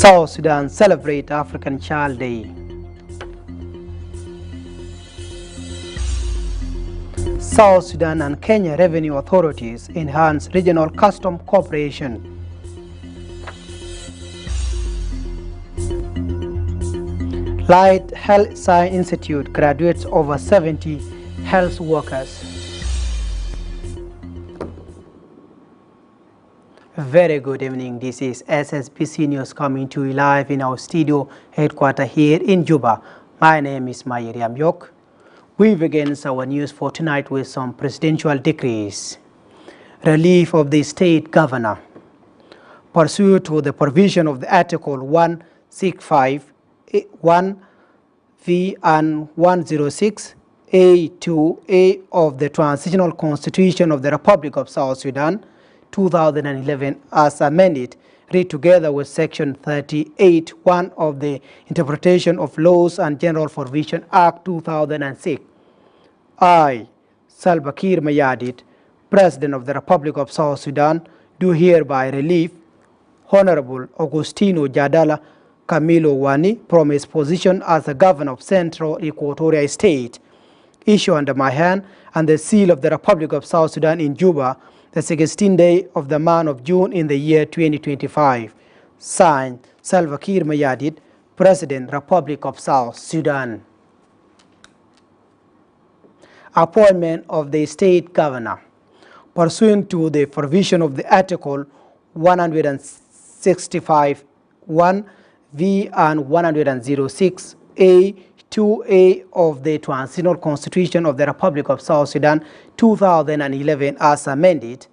South Sudan celebrate African Child Day. South Sudan and Kenya revenue authorities enhance regional custom cooperation. Light Health Science Institute graduates over 70 health workers. Very good evening. This is SSBC News coming to you live in our studio headquarters here in Juba. My name is Mayiriam Yok. We begin our news for tonight with some presidential decrees. Relief of the state governor. Pursuant to the provision of the Article 165, 1V and 106A2A of the Transitional Constitution of the Republic of South Sudan, 2011 as amended, read together with Section 38(1) of the Interpretation of Laws and General Provision Act 2006. I, Salva Kiir Mayardit, President of the Republic of South Sudan, do hereby relieve Honorable Augustino Jadala Camilo Wani from his position as the Governor of Central Equatoria State, issue under my hand and the seal of the Republic of South Sudan in Juba, the 16th day of the month of June in the year 2025. Signed, Salva Kiir Mayardit, President, Republic of South Sudan. Appointment of the State Governor. Pursuant to the provision of the Article 165, 1V and 106A2A of the Transitional Constitution of the Republic of South Sudan, 2011 as amended,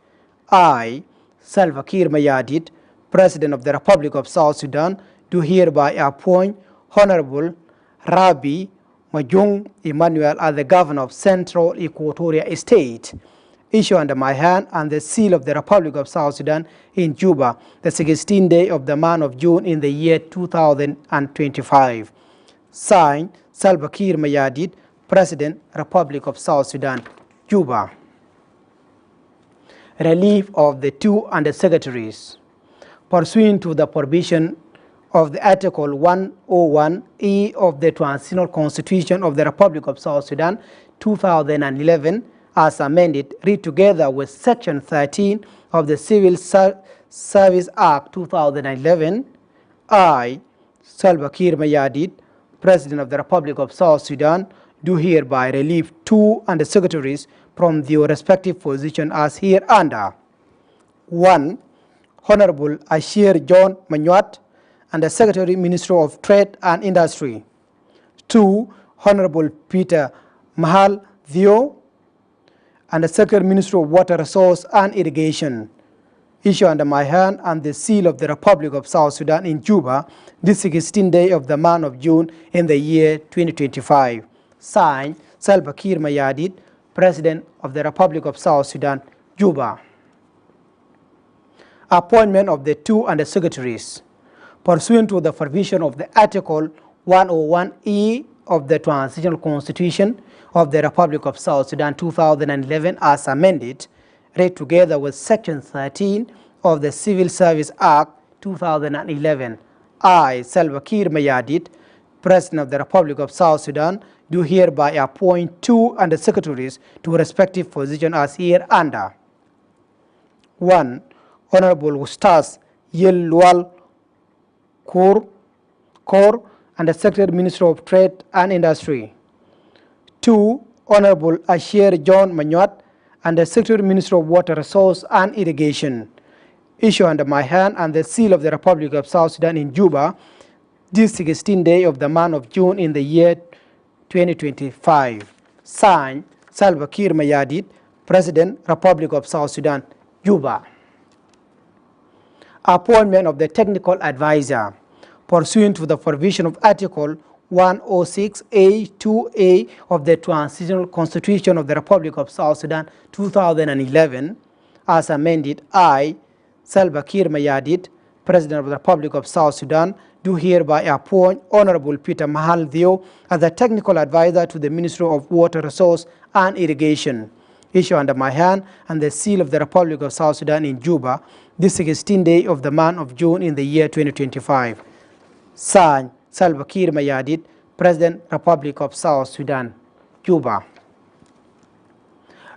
I, Salva Kiir Mayardit, President of the Republic of South Sudan, do hereby appoint Honorable Rabbi Majung Emmanuel as the Governor of Central Equatoria State, issue under my hand and the seal of the Republic of South Sudan in Juba, the 16th day of the month of June in the year 2025. Signed, Salva Kiir Mayardit, President, Republic of South Sudan, Juba. Relief of the two undersecretaries. Pursuant to the provision of the Article 101E of the Transitional Constitution of the Republic of South Sudan, 2011, as amended, read together with Section 13 of the Civil Service Act 2011, I, Salva Kiir Mayardit, President of the Republic of South Sudan, do hereby relieve two undersecretaries from their respective position as hereunder. 1. Honorable Ashir John Manyuat, Undersecretary, Ministry of Trade and Industry. 2. Honorable Peter Mahal Theo, Undersecretary, Ministry of Water Resource and Irrigation, issue under my hand and the seal of the Republic of South Sudan in Juba, this 16th day of the month of June in the year 2025. Signed, Salva Kiir Mayardit, President of the Republic of South Sudan, Juba. Appointment of the two undersecretaries. Pursuant to the provision of the Article 101E of the Transitional Constitution of the Republic of South Sudan 2011 as amended, read together with Section 13 of the Civil Service Act 2011, I, Salva Kiir Mayardit, President of the Republic of South Sudan, do hereby appoint two undersecretaries to respective positions as hereunder. 1. Honorable Ustaz Yelwal Kaur, Undersecretary, Ministry of Trade and Industry. 2. Honorable Ashir John Manyuat, Undersecretary, Ministry of Water Resource and Irrigation, issue under my hand and the seal of the Republic of South Sudan in Juba, this 16th day of the month of June in the year 2025. Signed, Salva Kiir Mayardit, President, Republic of South Sudan, Juba. Appointment of the Technical Advisor. Pursuant to the provision of Article 106A2A of the Transitional Constitution of the Republic of South Sudan 2011, as amended, I, Salva Kiir Mayardit, President of the Republic of South Sudan, do hereby appoint Honorable Peter Mahal Theo as the Technical Advisor to the Ministry of Water Resource and Irrigation, issue under my hand and the seal of the Republic of South Sudan in Juba, this 16th day of the month of June in the year 2025. Signed, Salva Kiir Mayardit, President, Republic of South Sudan, Cuba.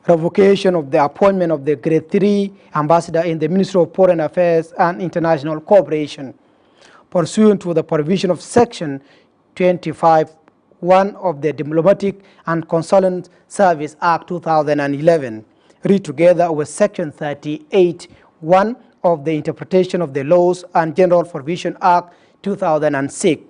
Revocation of the appointment of the Grade 3 Ambassador in the Ministry of Foreign Affairs and International Cooperation, pursuant to the provision of Section 25(1) of the Diplomatic and Consular Service Act 2011, read together with Section 38(1) of the Interpretation of the Laws and General Provision Act 2006.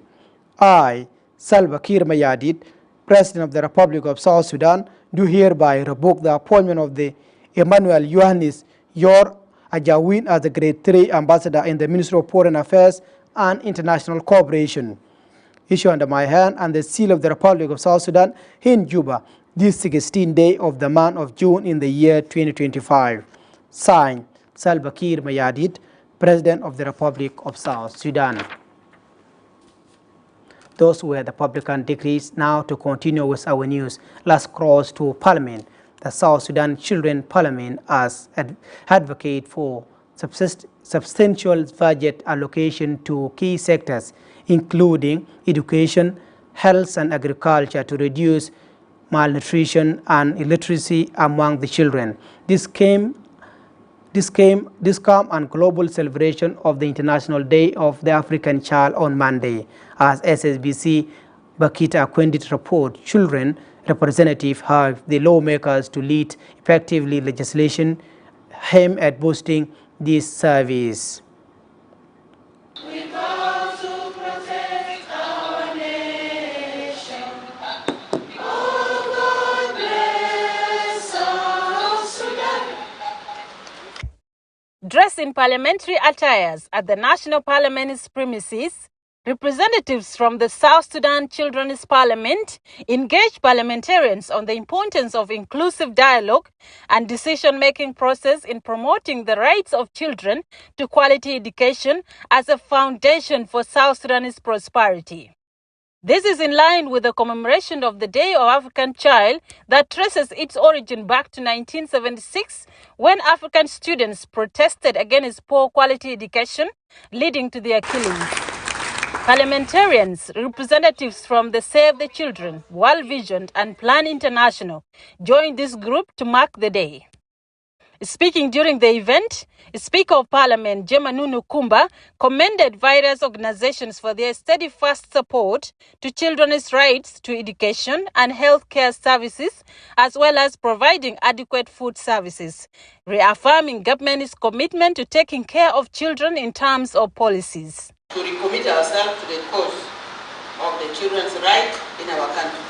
I, Salva Kiir Mayardit, President of the Republic of South Sudan, do hereby revoke the appointment of the Emmanuel Yohannes Yor Ajawin as the Grade 3 Ambassador in the Ministry of Foreign Affairs and International Cooperation. Issued under my hand and the seal of the Republic of South Sudan in Juba, this 16th day of the month of June in the year 2025. Signed, Salva Kiir Mayardit, President of the Republic of South Sudan. Those were the publican decrees. Now to continue with our news, let's cross to Parliament. The South Sudan Children Parliament as advocate for substantial budget allocation to key sectors, including education, health and agriculture, to reduce malnutrition and illiteracy among the children. This calm and global celebration of the International Day of the African Child on Monday. As SSBC Bakita Akwendit report, children representatives have the lawmakers to lead effectively legislation aimed at boosting this service. Dressed in parliamentary attires at the National Parliament's premises, representatives from the South Sudan Children's Parliament engaged parliamentarians on the importance of inclusive dialogue and decision-making process in promoting the rights of children to quality education as a foundation for South Sudanese prosperity. This is in line with the commemoration of the Day of African Child that traces its origin back to 1976, when African students protested against poor quality education, leading to their killings. Parliamentarians, representatives from the Save the Children, World Vision and Plan International joined this group to mark the day. Speaking during the event, Speaker of Parliament Jemanunu Kumba commended various organizations for their steadfast support to children's rights to education and health care services, as well as providing adequate food services, reaffirming government's commitment to taking care of children in terms of policies. To recommit ourselves to the cause of the children's rights in our country.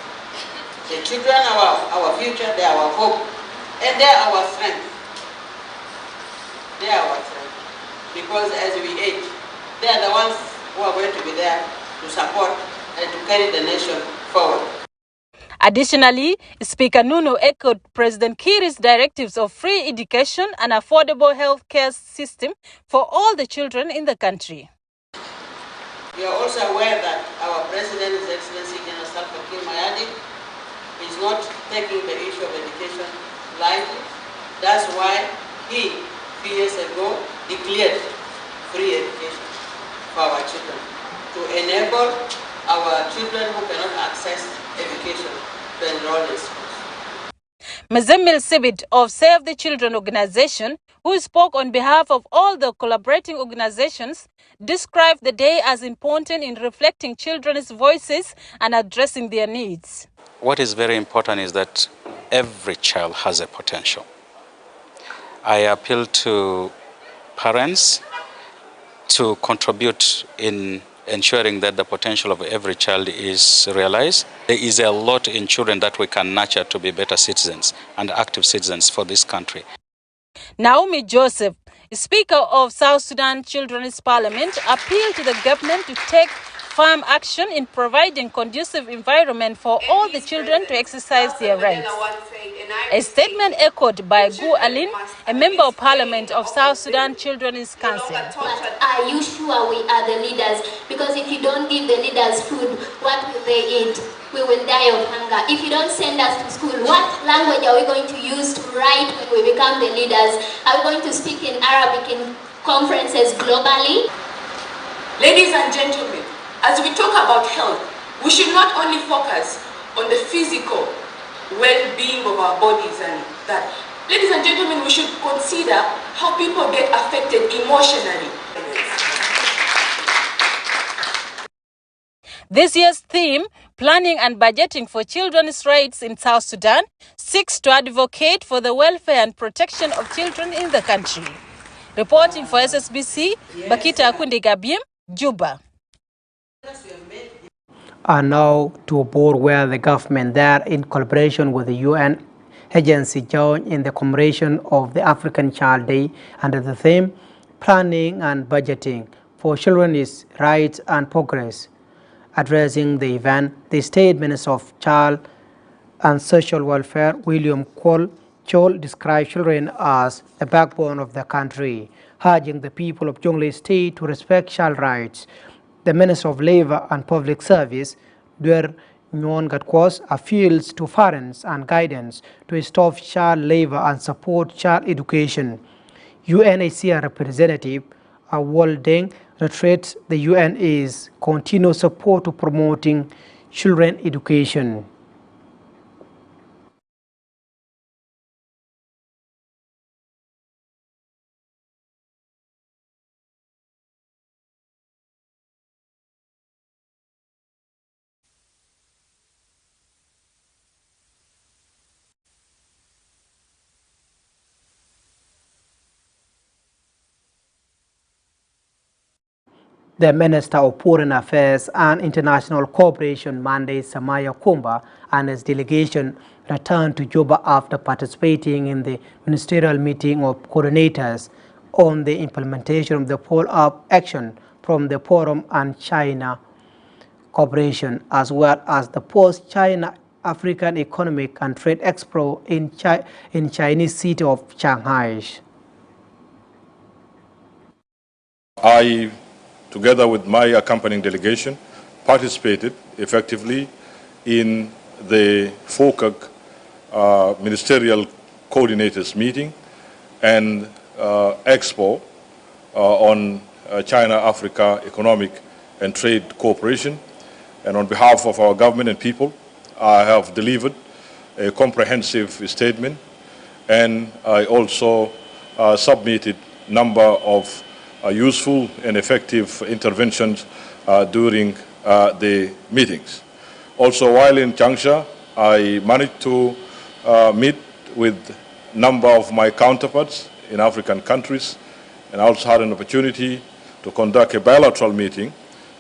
The children are our future, they are our hope, and they are our strength. They are our strength. Because as we age, they are the ones who are going to be there to support and to carry the nation forward. Additionally, Speaker Nunu echoed President Kiir's directives of free education and affordable health care system for all the children in the country. We are also aware that our President, His Excellency General Salva Kiir Mayardit, is not taking the issue of education lightly. That's why he, a few years ago, declared free education for our children, to enable our children who cannot access education to enroll in schools. Mazemil Sibit of Save the Children organization, who spoke on behalf of all the collaborating organizations, described the day as important in reflecting children's voices and addressing their needs. What is very important is that every child has a potential. I appeal to parents to contribute in ensuring that the potential of every child is realized. There is a lot in children that we can nurture to be better citizens and active citizens for this country. Naomi Joseph, Speaker of South Sudan Children's Parliament, appealed to the government to take firm action in providing conducive environment for all the children to exercise their rights. A statement echoed by Gu Alin, a member of Parliament of South Sudan Children's Council. Are you sure we are the leaders? Because if you don't give the leaders food, what will they eat? We will die of hunger. If you don't send us to school, what language are we going to use to write when we become the leaders? Are we going to speak in Arabic in conferences globally? Ladies and gentlemen, As we talk about health, we should not only focus on the physical well-being of our bodies and that. Ladies and gentlemen, we should consider how people get affected emotionally. This year's theme, Planning and Budgeting for Children's Rights in South Sudan, seeks to advocate for the welfare and protection of children in the country. Reporting for SSBC, Bakita Akundi Gabiem, Juba. And now to a board where the government there, in collaboration with the UN agency, joined in the commemoration of the African Child Day under the theme, Planning and Budgeting for Children's Rights and Progress. Addressing the event, the State Minister of Child and Social Welfare, William Chol, described children as the backbone of the country, urging the people of Jonglei State to respect child rights. The Minister of Labor and Public Service, Duer Nyon Gatkwas, appeals to parents and guidance to stop child labor and support child education. UNHCR representative Awol Deng reiterates the UN's continued support to promoting children education. The Minister of Foreign Affairs and International Cooperation, Monday Samaya Kumba, and his delegation returned to Juba after participating in the ministerial meeting of coordinators on the implementation of the follow-up action from the Forum and China Cooperation, as well as the post-China African Economic and Trade Expo in Chinese city of Shanghai. I, together with my accompanying delegation, participated effectively in the FOCAC Ministerial Coordinators meeting and Expo on China-Africa Economic and Trade Cooperation. And on behalf of our government and people, I have delivered a comprehensive statement, and I also submitted a number of useful and effective interventions during the meetings. Also, while in Changsha, I managed to meet with a number of my counterparts in African countries, and I also had an opportunity to conduct a bilateral meeting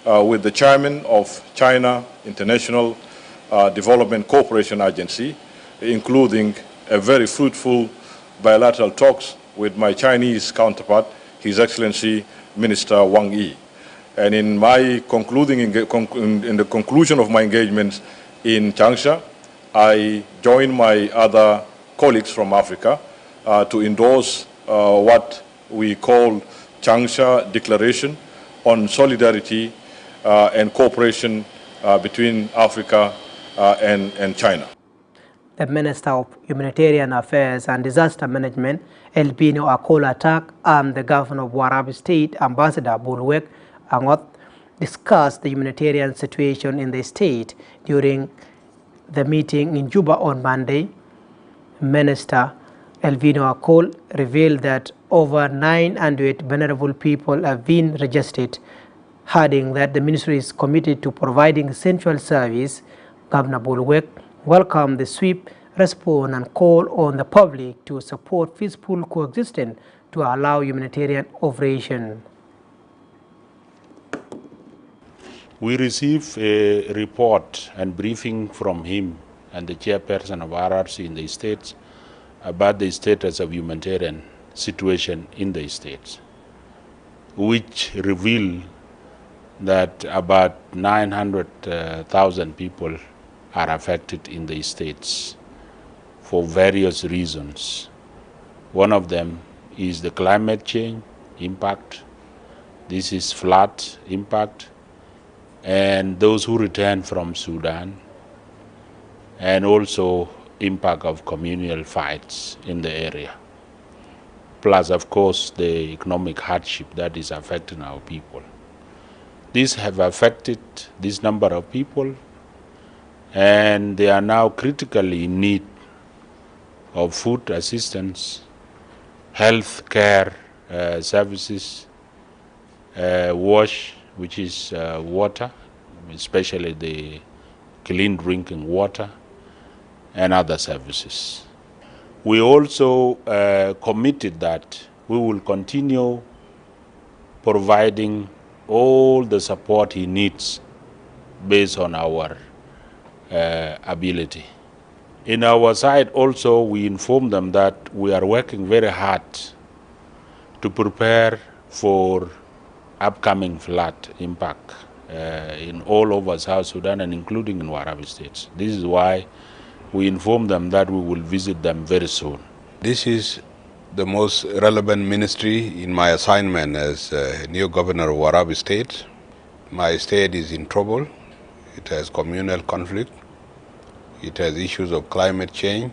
with the chairman of China International Development Cooperation Agency, including a very fruitful bilateral talks with my Chinese counterpart, His Excellency Minister Wang Yi. And in my in the conclusion of my engagements in Changsha, I joined my other colleagues from Africa to endorse what we call Changsha Declaration on Solidarity and Cooperation between Africa and China. The Minister of Humanitarian Affairs and Disaster Management, Elbino Akola Tak, and the Governor of Warab State, Ambassador Bulwek Angot, discussed the humanitarian situation in the state during the meeting in Juba on Monday. Minister Elvino Akol revealed that over 900 vulnerable people have been registered, adding that the ministry is committed to providing essential service. Governor Bulwek welcomed the swift response and called on the public to support peaceful coexistence to allow humanitarian operation. We received a report and briefing from him and the chairperson of RRC in the states about the status of humanitarian situation in the states, which revealed that about 900,000 people are affected in the states for various reasons. One of them is the climate change impact. This is flood impact, and those who return from Sudan, and also impact of communal fights in the area. Plus, of course, the economic hardship that is affecting our people. These have affected this number of people, and they are now critically in need of food assistance, health care services, wash, which is water, especially the clean drinking water, and other services. We also committed that we will continue providing all the support he needs based on our ability. In our side also, we inform them that we are working very hard to prepare for upcoming flood impact in all over South Sudan and including in Warabi states. This is why we inform them that we will visit them very soon. This is the most relevant ministry in my assignment as new governor of Warabi state. My state is in trouble. It has communal conflict. It has issues of climate change.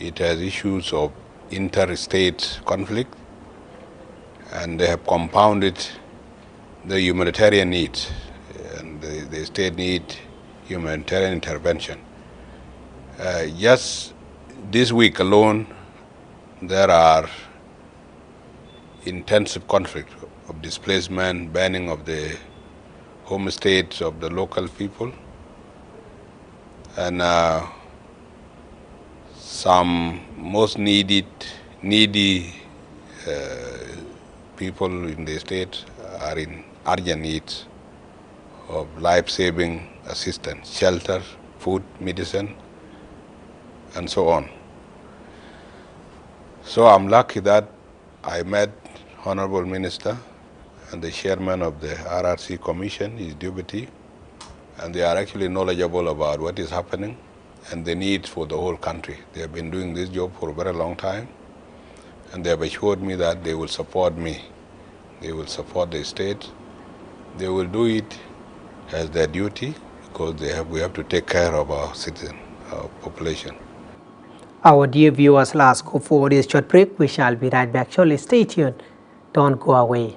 It has issues of interstate conflict. And they have compounded the humanitarian needs. And the state needs humanitarian intervention. Just this week alone, there are intensive conflict of displacement, banning of the homestays of the local people, and some most needy people in the state are in urgent needs of life-saving assistance, shelter, food, medicine, and so on. So I'm lucky that I met Honorable Minister and the chairman of the RRC Commission, his deputy, and they are actually knowledgeable about what is happening and the needs for the whole country. They have been doing this job for a very long time, and they have assured me that they will support me. They will support the state. They will do it as their duty because we have to take care of our citizens, our population. Our dear viewers, let's go for this short break. We shall be right back shortly. Stay tuned. Don't go away.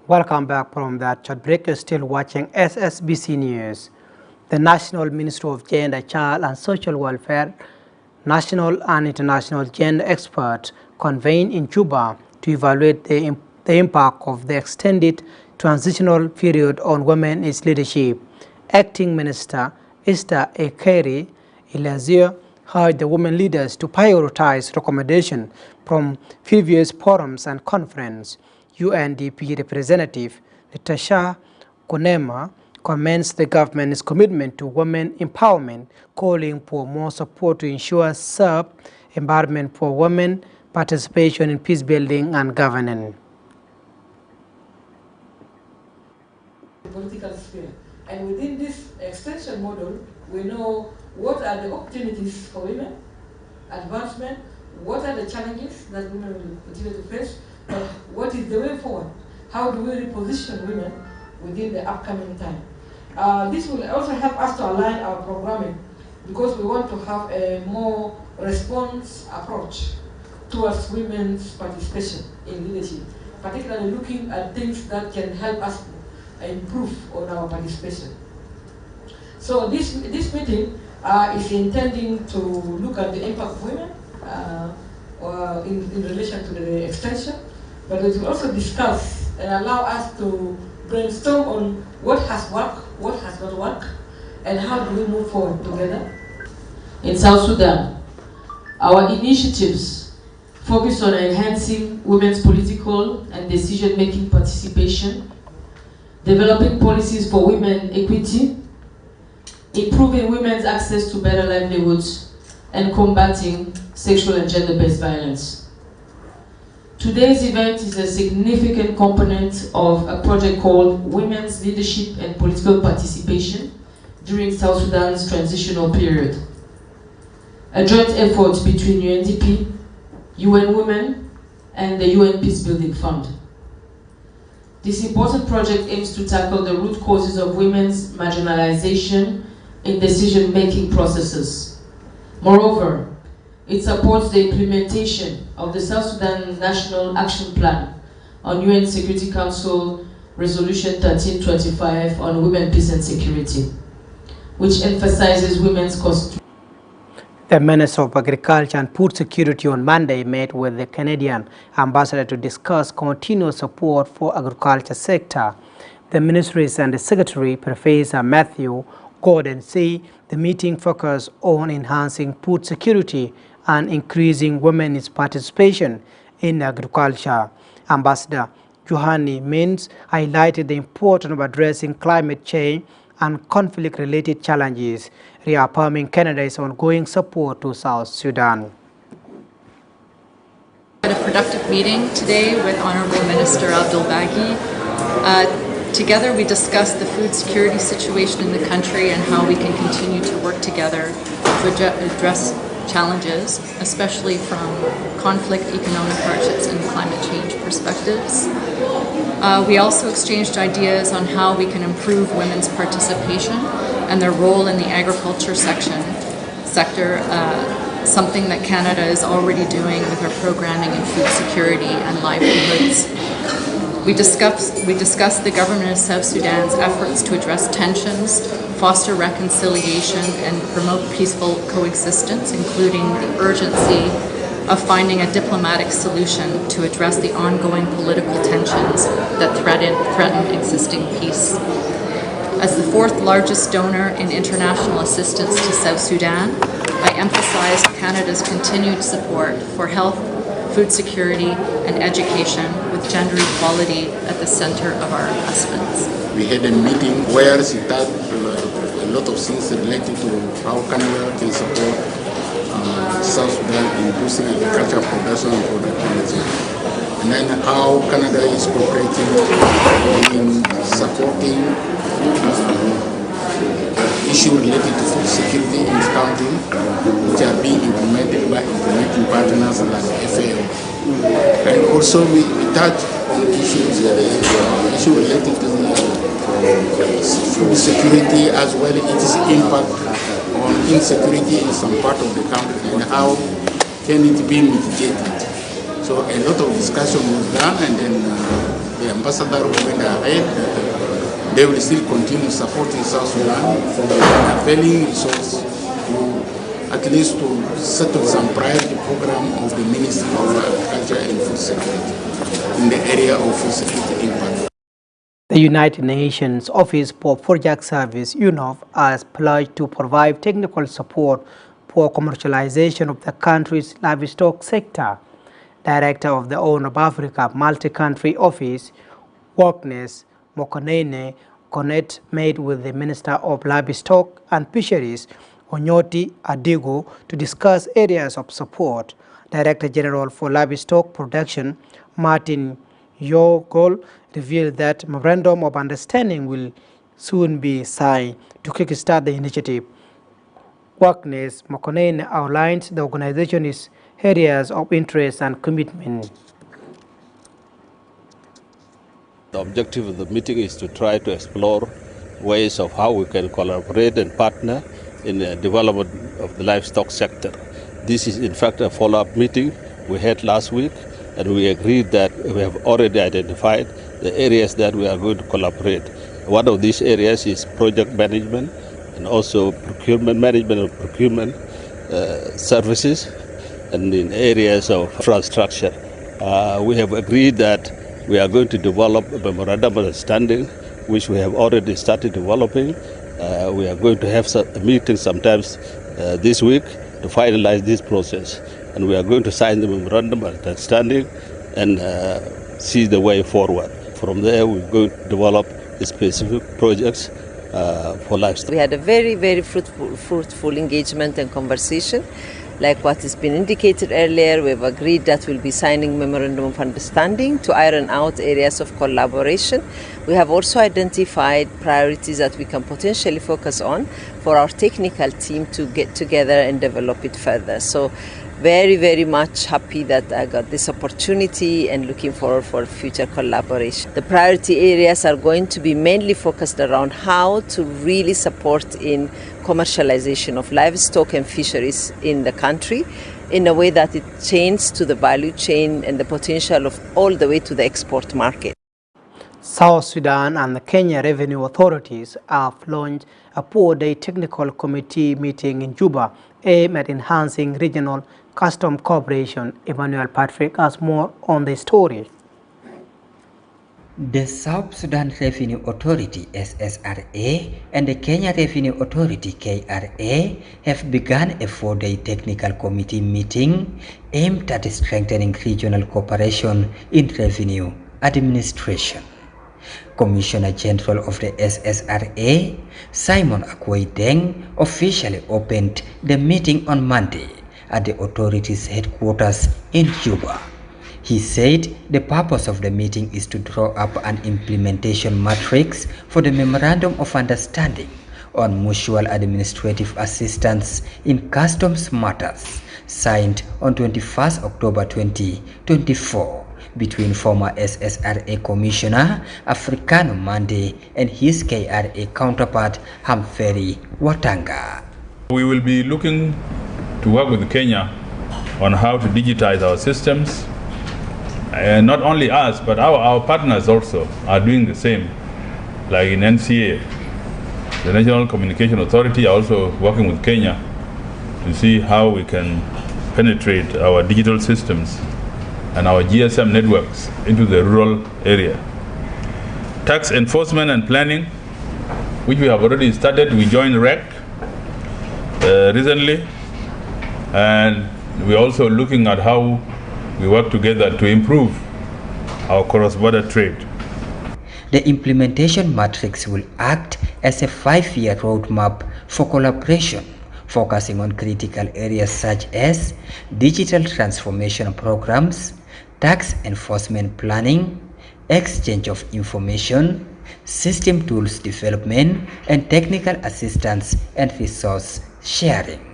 Welcome back from that short break. You're still watching SSBC News. The National Ministry of Gender, Child and Social Welfare, national and international gender expert convened in Juba to evaluate the impact of the extended transitional period on women in leadership. Acting Minister Esther Ekeri Elazir urged the women leaders to prioritize recommendations from previous forums and conferences. UNDP representative Natasha Konema commends the government's commitment to women empowerment, calling for more support to ensure safe environment for women participation in peace building and governance. The political sphere. And within this extension model, we know what are the opportunities for women, advancement, what are the challenges that women will continue to face, but what is the way forward? How do we reposition women within the upcoming time? This will also help us to align our programming because we want to have a more response approach towards women's participation in leadership, particularly looking at things that can help us improve on our participation. So this meeting is intending to look at the impact of women in relation to the extension, but it will also discuss and allow us to brainstorm on what has worked, what has not worked, and how do we move forward together. In South Sudan, our initiatives focus on enhancing women's political and decision-making participation, developing policies for women equity, improving women's access to better livelihoods, and combating sexual and gender-based violence. Today's event is a significant component of a project called Women's Leadership and Political Participation during South Sudan's transitional period, a joint effort between UNDP, UN Women, and the UN Peacebuilding Fund. This important project aims to tackle the root causes of women's marginalization in decision-making processes. Moreover, it supports the implementation of the South Sudan National Action Plan on UN Security Council Resolution 1325 on Women, Peace and Security, which emphasizes women's constitution. The Minister of Agriculture and Food Security on Monday met with the Canadian ambassador to discuss continuous support for agriculture sector. The ministries and the secretary, Professor Matthew Gordon, say the meeting focused on enhancing food security and increasing women's participation in agriculture. Ambassador Johanny Mins highlighted the importance of addressing climate change and conflict-related challenges, reaffirming Canada's ongoing support to South Sudan. We had a productive meeting today with Honourable Minister Abdul Baghi. Together we discussed the food security situation in the country and how we can continue to work together to address challenges, especially from conflict, economic hardships, and climate change perspectives. We also exchanged ideas on how we can improve women's participation and their role in the agriculture sector, something that Canada is already doing with our programming in food security and livelihoods. We discussed the government of South Sudan's efforts to address tensions, foster reconciliation, and promote peaceful coexistence, including the urgency of finding a diplomatic solution to address the ongoing political tensions that threaten existing peace. As the fourth largest donor in international assistance to South Sudan, I emphasized Canada's continued support for health, food security, and education, with gender equality at the center of our investments. We had a meeting where she touched a lot of things related to how Canada can support South Sudan in boosting agricultural production and productivity, and then how Canada is cooperating in supporting issues related to food security in the country, which are being implemented by implementing partners like FAO. And also we touch on issues related to food security as well, its impact on insecurity in some part of the country and how can it be mitigated. So a lot of discussion was done, and then the ambassador went ahead that they will still continue supporting South Sudan for availing resources to at least to settle some priority program of the Ministry of Agriculture and Food Security in the area of food security impact. The United Nations Office for Project Service, UNOF, has pledged to provide technical support for commercialization of the country's livestock sector. Director of the Horn of Africa Multi-Country Office, Wagnes Mokonene Konet, met with the Minister of Livestock and Fisheries, Onyoti Adigo, to discuss areas of support. Director General for Livestock Production, Martin Yogol, revealed that memorandum of understanding will soon be signed to kickstart the initiative. Wagnes Mokonene outlines the organization's areas of interest and commitment. The objective of the meeting is to try to explore ways of how we can collaborate and partner in the development of the livestock sector. This is in fact a follow-up meeting we had last week, and we agreed that we have already identified the areas that we are going to collaborate. One of these areas is project management and also procurement management of procurement services, and in areas of infrastructure. We have agreed that we are going to develop a memorandum of understanding, which we have already started developing. We are going to have a meeting sometimes this week to finalize this process, and we are going to sign the memorandum of understanding and see the way forward. From there, we're going to develop specific projects for livestock. We had a very, very fruitful engagement and conversation. Like what has been indicated earlier, we've agreed that we'll be signing memorandum of understanding to iron out areas of collaboration. We have also identified priorities that we can potentially focus on for our technical team to get together and develop it further. So very, very much happy that I got this opportunity and looking forward for future collaboration. The priority areas are going to be mainly focused around how to really support in commercialization of livestock and fisheries in the country in a way that it changes to the value chain and the potential of all the way to the export market. South Sudan and the Kenya Revenue Authorities have launched a 4-day technical committee meeting in Juba aimed at enhancing regional custom cooperation. Emmanuel Patrick has more on the story. The South Sudan Revenue Authority SSRA and the Kenya Revenue Authority KRA have begun a 4-day technical committee meeting aimed at strengthening regional cooperation in revenue administration. Commissioner General of the SSRA, Simon Akweideng, officially opened the meeting on Monday at the authority's headquarters in Juba. He said the purpose of the meeting is to draw up an implementation matrix for the Memorandum of Understanding on Mutual Administrative Assistance in Customs Matters, signed on 21st October 2024 between former SSRA Commissioner Africano Mande and his KRA counterpart Humphrey Watanga. We will be looking to work with Kenya on how to digitize our systems. And not only us, but our partners also are doing the same, like in NCA. The National Communication Authority are also working with Kenya to see how we can penetrate our digital systems and our GSM networks into the rural area. Tax enforcement and planning, which we have already started. We joined REC recently, and we're also looking at how we work together to improve our cross-border trade. The implementation matrix will act as a 5-year roadmap for collaboration, focusing on critical areas such as digital transformation programs, tax enforcement planning, exchange of information, system tools development, and technical assistance and resource sharing.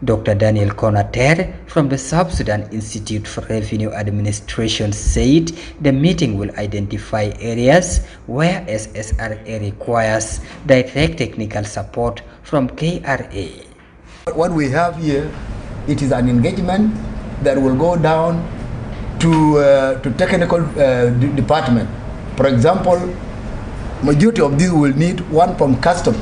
Dr. Daniel Konater from the South Sudan Institute for Revenue Administration said the meeting will identify areas where SSRA requires direct technical support from KRA. What we have here, it is an engagement that will go down to technical department. For example, majority of these will need one from custom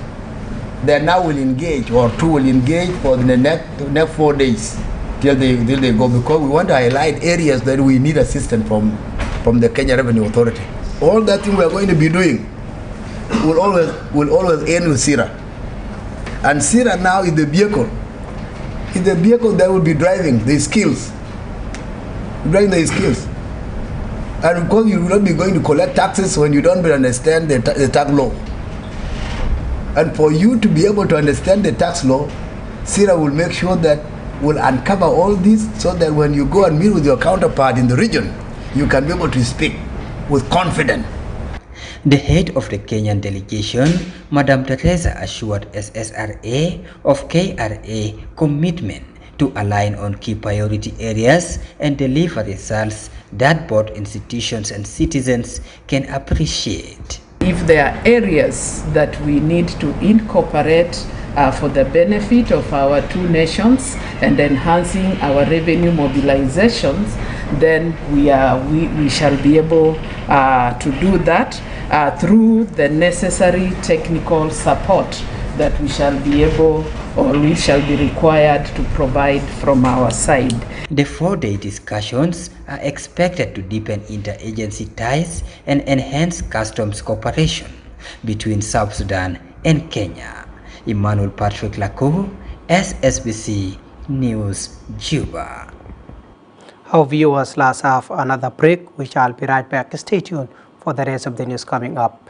they now will engage, or two will engage for the next 4 days till they go, because we want to highlight areas that we need assistance from the Kenya Revenue Authority. All that thing we are going to be doing will always end with SIRA. And SIRA now is the vehicle. It's the vehicle that will be driving the skills. And of course, you will not be going to collect taxes when you don't understand the tax law. And for you to be able to understand the tax law, SIRA will make sure that will uncover all this, so that when you go and meet with your counterpart in the region, you can be able to speak with confidence. The head of the Kenyan delegation, Madam Teresa, assured SSRA of KRA commitment to align on key priority areas and deliver results that both institutions and citizens can appreciate. If there are areas that we need to incorporate for the benefit of our two nations and enhancing our revenue mobilizations, then we shall be able to do that through the necessary technical support that we shall be able, or we shall be required to provide from our side. The 4-day discussions are expected to deepen interagency ties and enhance customs cooperation between South Sudan and Kenya. Emmanuel Patrick Lakou, SSBC News, Juba. Our viewers, let's have another break, which I'll be right back. Stay tuned for the rest of the news coming up.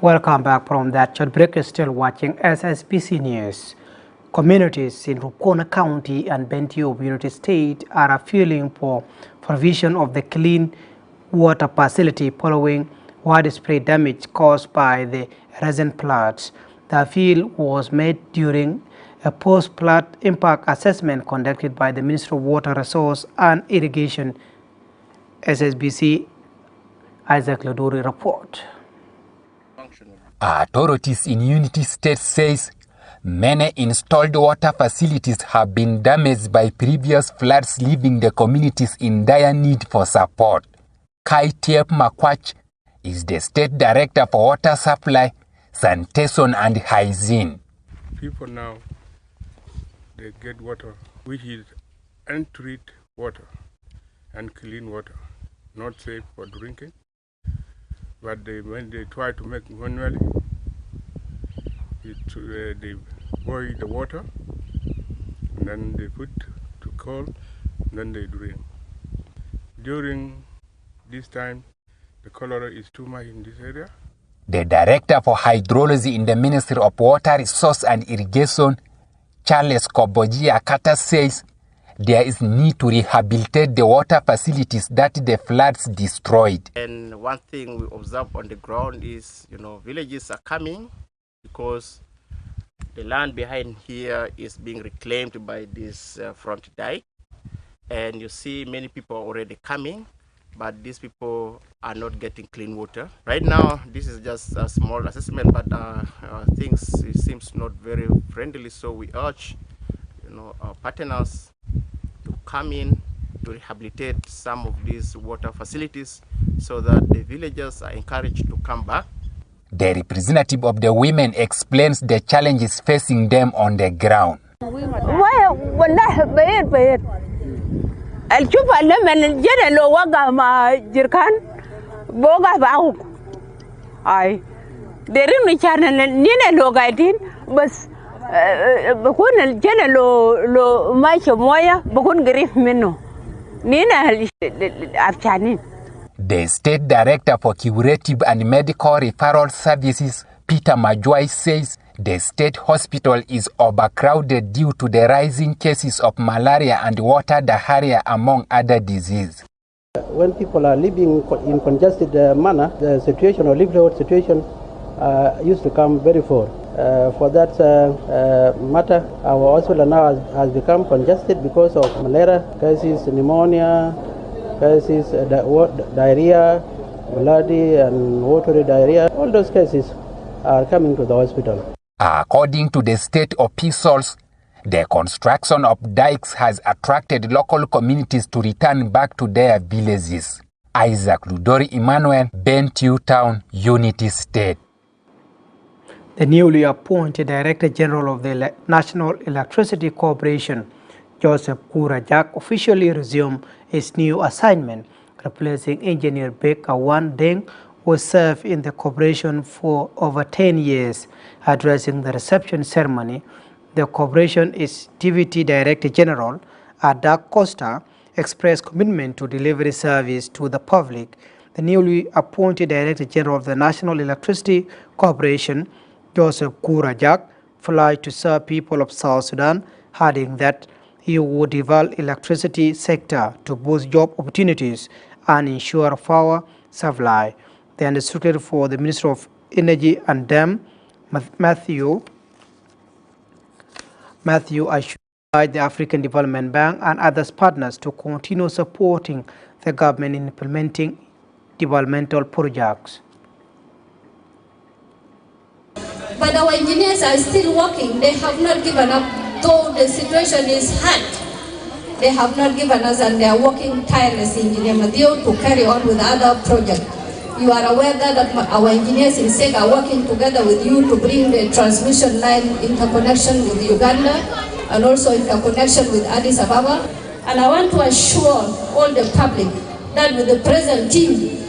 Welcome back from that short break. You're still watching SSBC News. Communities in Rukona County and Bentiu of United States are appealing for provision of the clean water facility following widespread damage caused by the recent floods. The appeal was made during a post-flood impact assessment conducted by the Ministry of Water Resources and Irrigation. SSBC Isaac Laduri report. Authorities in Unity State says many installed water facilities have been damaged by previous floods, leaving the communities in dire need for support. Kaitiep Makwach is the State Director for Water Supply, Sanitation and Hygiene. People now, they get water, which is untreated water and clean water, not safe for drinking. But when they try to make manually, they boil the water, and then they put to cold, and then they drink. During this time, the cholera is too much in this area. The Director for Hydrology in the Ministry of Water Resources and Irrigation, Charles Koboji Akata, says there is need to rehabilitate the water facilities that the floods destroyed. And one thing we observe on the ground is, villages are coming because the land behind here is being reclaimed by this front dike. And you see many people are already coming, but these people are not getting clean water. Right now, this is just a small assessment, but things seems not very friendly. So we urge, our partners to come in to rehabilitate some of these water facilities so that the villagers are encouraged to come back. The representative of the women explains the challenges facing them on the ground. boga ba ay derin ni chana ni ne lo gaidin bas bakun jana lo maisha moya bakun grif minno ni na afchanin. The State Director for Curative and Medical Referral Services, Peter Majwai, says the state hospital is overcrowded due to the rising cases of malaria and water diarrhea, among other diseases. When people are living in congested manner, the situation or livelihood situation used to come very forward. For that matter, our hospital now has become congested because of malaria cases, pneumonia, cases, diarrhea, bloody and watery diarrhea. All those cases are coming to the hospital. According to the state officials, the construction of dikes has attracted local communities to return back to their villages. Isaac Ludori Emmanuel, Bentiu Town, Unity State. The newly appointed Director General of the National Electricity Corporation, Joseph Kurajak, officially resumed his new assignment, replacing Engineer Baker Wan Deng, who served in the corporation for over 10 years. Addressing the reception ceremony, the corporation's Deputy Director General, Adak Costa, expressed commitment to deliver service to the public. The newly appointed Director General of the National Electricity Corporation, Joseph Kurajak, fly to serve people of South Sudan, adding that he would develop electricity sector to boost job opportunities and ensure power supply. The Undersecretary for the Ministry of Energy and Dam, Matthew assured the African Development Bank and other partners to continue supporting the government in implementing developmental projects. But our engineers are still working. They have not given up, though the situation is hard. They have not given us, and they are working tirelessly, Engineer Madio, to carry on with other projects. You are aware that our engineers in SEG are working together with you to bring the transmission line interconnection with Uganda and also interconnection with Addis Ababa. And I want to assure all the public that with the present team,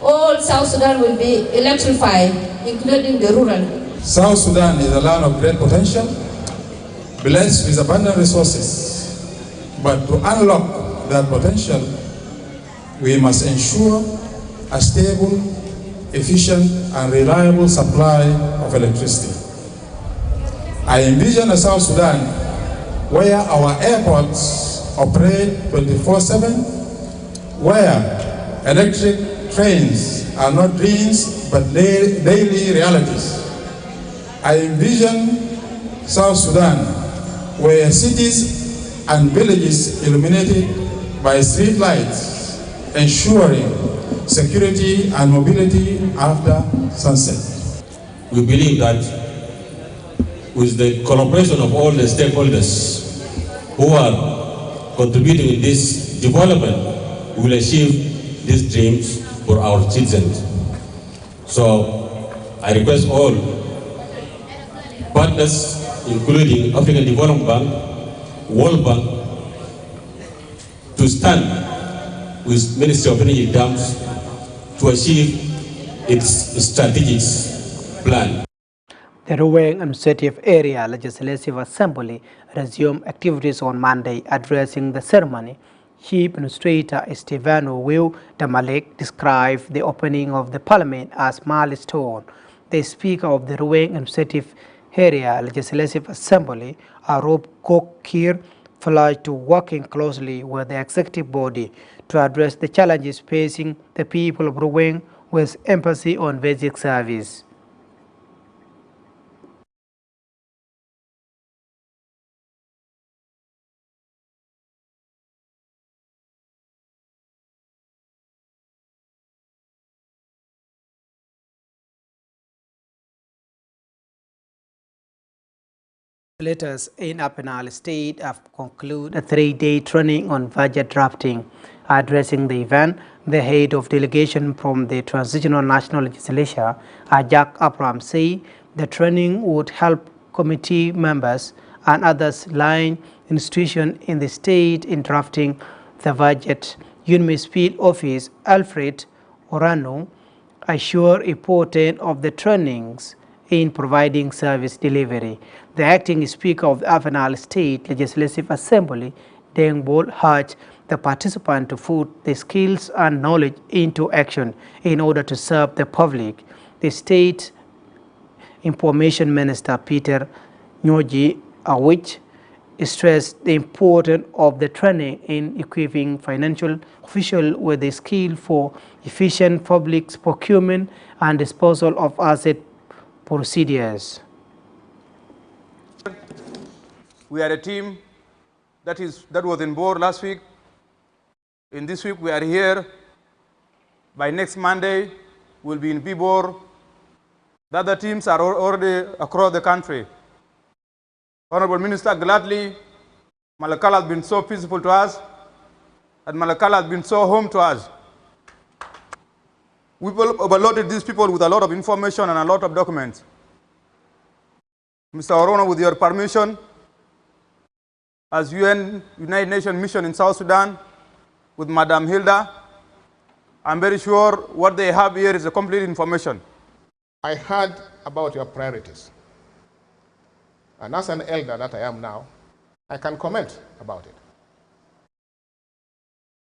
all South Sudan will be electrified, including the rural. South Sudan is a land of great potential, blessed with abundant resources. But to unlock that potential, we must ensure a stable, efficient, and reliable supply of electricity. I envision a South Sudan where our airports operate 24/7, where electric trains are not dreams but daily realities. I envision South Sudan where cities and villages illuminated by street lights, ensuring security and mobility after sunset. We believe that with the collaboration of all the stakeholders who are contributing in this development, we will achieve these dreams for our citizens. So I request all partners, including African Development Bank, World Bank, to stand with Ministry of Energy Dams to achieve its strategic plan. The Ruweng Administrative Area Legislative Assembly resumed activities on Monday. Addressing the ceremony, Chief Administrator Estevano Will Damalek described the opening of the Parliament as milestone. The Speaker of the Ruweng Administrative Area Legislative Assembly, Arob Kokir, pledged to working closely with the executive body to address the challenges facing the people of Ruweng with emphasis on basic service. Legislators in Apenal State have concluded a 3-day training on budget drafting. Addressing the event, the head of delegation from the Transitional National Legislature, Ajak Abram, said the training would help committee members and others line institutions in the state in drafting the budget. UNMIS Field Office Alfred Orano assure importance of the trainings in providing service delivery. The acting Speaker of the Avenal State Legislative Assembly, Deng Bol, urged the participant to put the skills and knowledge into action in order to serve the public. The State Information Minister Peter Nyoji Awich stressed the importance of the training in equipping financial officials with the skill for efficient public procurement and disposal of asset procedures. We are a team that was in board last week. In this week we are here. By next Monday we'll be in Vibor. The other teams are already across the country. Honorable Minister, gladly, Malakal has been so peaceful to us, and Malakal has been so home to us. We've overloaded these people with a lot of information and a lot of documents. Mr. Orono, with your permission, as United Nations mission in South Sudan, with Madam Hilda, I'm very sure what they have here is a complete information. I heard about your priorities. And as an elder that I am now, I can comment about it.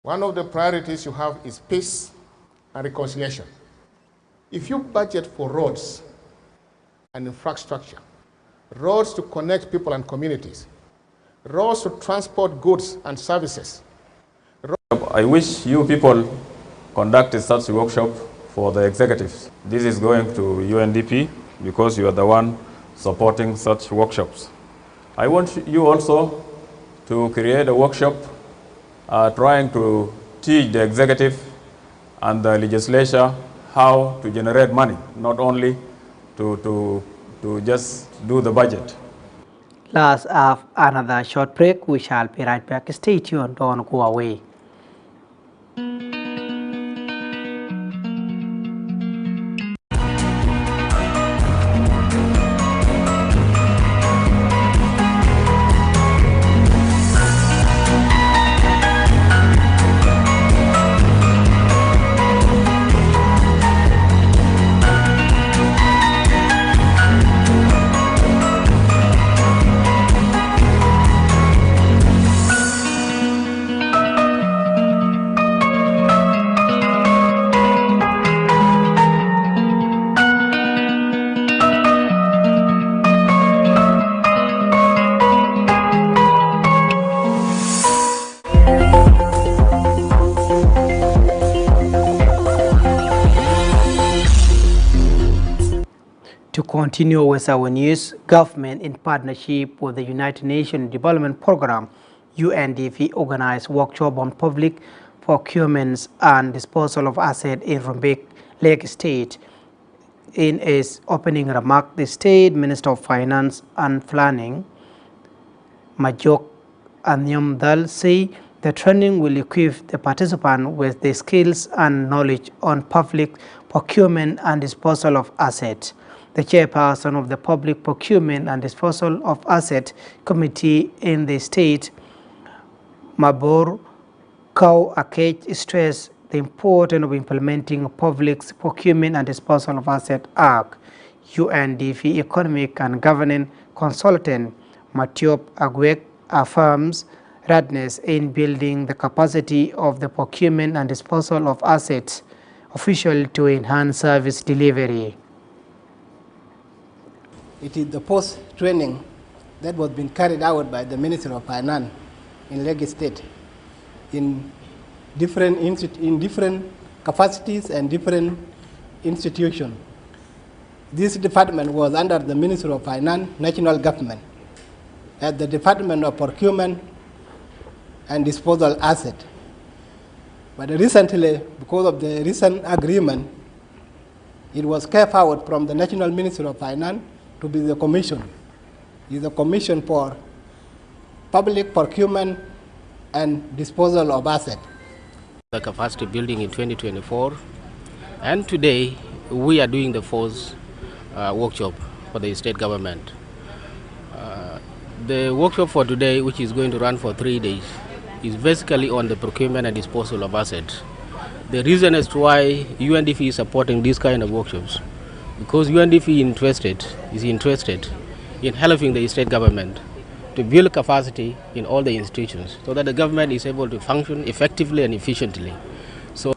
One of the priorities you have is peace and reconciliation. If you budget for roads and infrastructure, roads to connect people and communities, roads to transport goods and services. I wish you people conducted such a workshop for the executives. This is going to UNDP because you are the one supporting such workshops. I want you also to create a workshop trying to teach the executive and the legislature how to generate money, not only to just do the budget. Let's have another short break. We shall be right back. Stay tuned, don't go away. To continue with our news, government in partnership with the United Nations Development Program, UNDP, organized workshop on public procurements and disposal of assets in Rumbek Lake State. In its opening remark, the State Minister of Finance and Planning, Majok Anyamdal, said the training will equip the participants with the skills and knowledge on public procurement and disposal of assets. The chairperson of the Public Procurement and Disposal of Assets Committee in the state, Mabor Kau Akech, stressed the importance of implementing Public Procurement and Disposal of Assets Act. UNDP economic and governance consultant Matiop Agwek affirms readiness in building the capacity of the procurement and disposal of assets official to enhance service delivery. It is the post-training that was being carried out by the Ministry of Finance in Lagos State in different capacities and different institutions. This department was under the Ministry of Finance, National Government, at the Department of Procurement and Disposal Asset. But recently, because of the recent agreement, it was carved out from the National Ministry of Finance to be the commission. It's the Commission for Public Procurement and Disposal of Assets. The capacity building in 2024, and today we are doing the fourth workshop for the state government. The workshop for today, which is going to run for 3 days, is basically on the procurement and disposal of assets. The reason as to why UNDP is supporting these kind of workshops, because UNDP is interested in helping the state government to build capacity in all the institutions so that the government is able to function effectively and efficiently. So,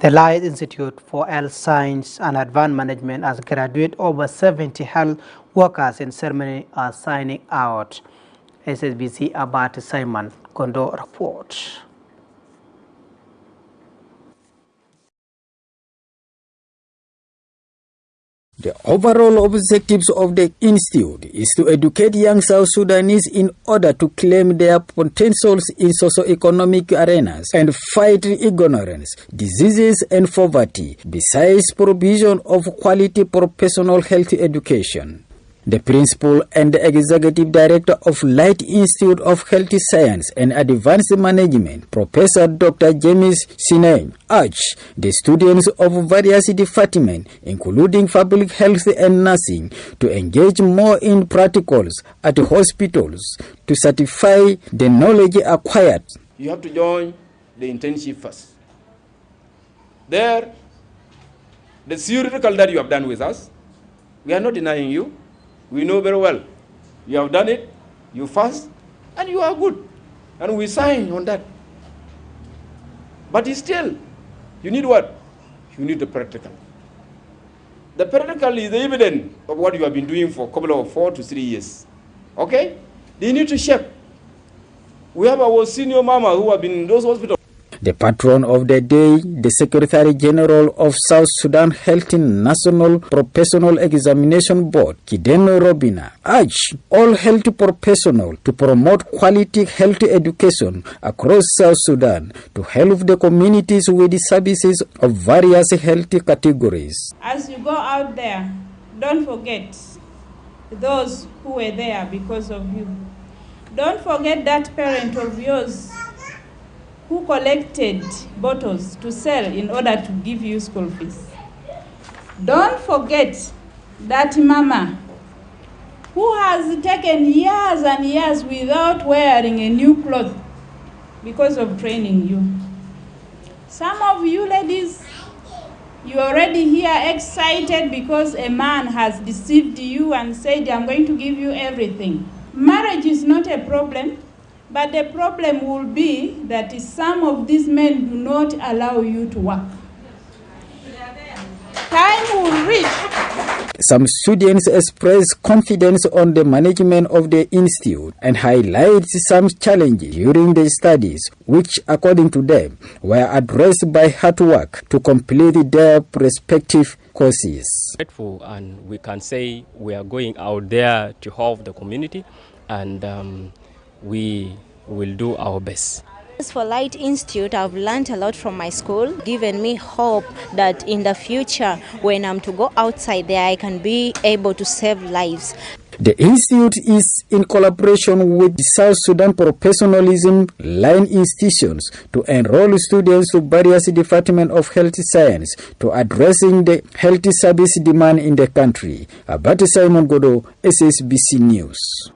the Light Institute for Health Science and Advanced Management has graduated over 70 health workers in ceremony are signing out. SSBC Abate Simon Kondo report. The overall objectives of the institute is to educate young South Sudanese in order to claim their potentials in socio-economic arenas and fight ignorance, diseases and poverty, besides provision of quality professional health education. The principal and the executive director of Light Institute of Health Science and Advanced Management, Professor Dr. James Sinay, urged the students of various departments, including public health and nursing, to engage more in practicals at hospitals to certify the knowledge acquired. You have to join the internship first. There, the theoretical that you have done with us, we are not denying you. We know very well. You have done it, you fast, and you are good. And we sign on that. But still, you need what? You need the practical. The practical is the evidence of what you have been doing for a couple of 4 to 3 years. Okay? They need to check. We have our senior mama who have been in those hospitals. The patron of the day, the Secretary General of South Sudan Health National Professional Examination Board, Kideno Robina, urged all health professionals to promote quality health education across South Sudan to help the communities with the services of various health categories. As you go out there, don't forget those who were there because of you. Don't forget that parent of yours who collected bottles to sell in order to give you school fees. Don't forget that mama who has taken years and years without wearing a new cloth because of training you. Some of you ladies, you already here excited because a man has deceived you and said, I'm going to give you everything. Marriage is not a problem. But the problem will be that some of these men do not allow you to work. Time will reach. Some students express confidence on the management of the institute and highlight some challenges during the studies, which, according to them, were addressed by hard work to complete their respective courses. Grateful, and we can say we are going out there to help the community, and we will do our best. As for Light Institute, I've learned a lot from my school, given me hope that in the future, when I'm to go outside there, I can be able to save lives. The institute is in collaboration with the South Sudan Professionalism Line institutions to enroll students to various departments of health science to addressing the health service demand in the country. Abate Simon Godo, SSBC News.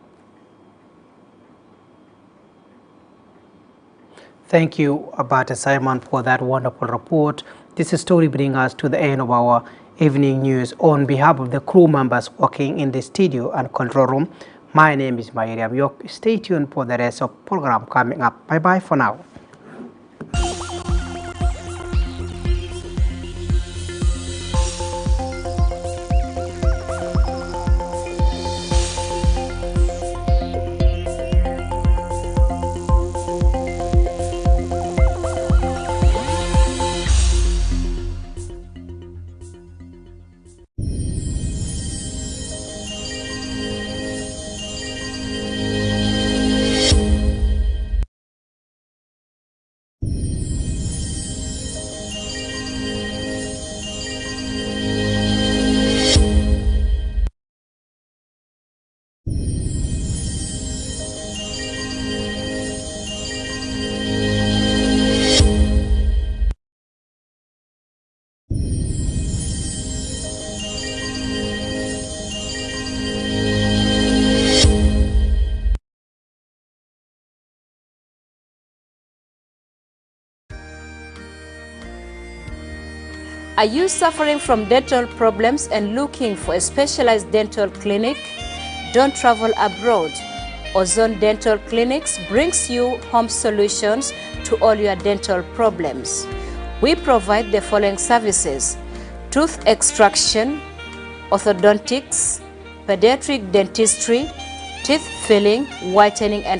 Thank you, Abate Simon, for that wonderful report. This story brings us to the end of our evening news. On behalf of the crew members working in the studio and control room, my name is Mayriam Yok. Stay tuned for the rest of the program coming up. Bye-bye for now. Are you suffering from dental problems and looking for a specialized dental clinic? Don't travel abroad. Ozone Dental Clinics brings you home solutions to all your dental problems. We provide the following services: tooth extraction, orthodontics, pediatric dentistry, teeth filling, whitening, and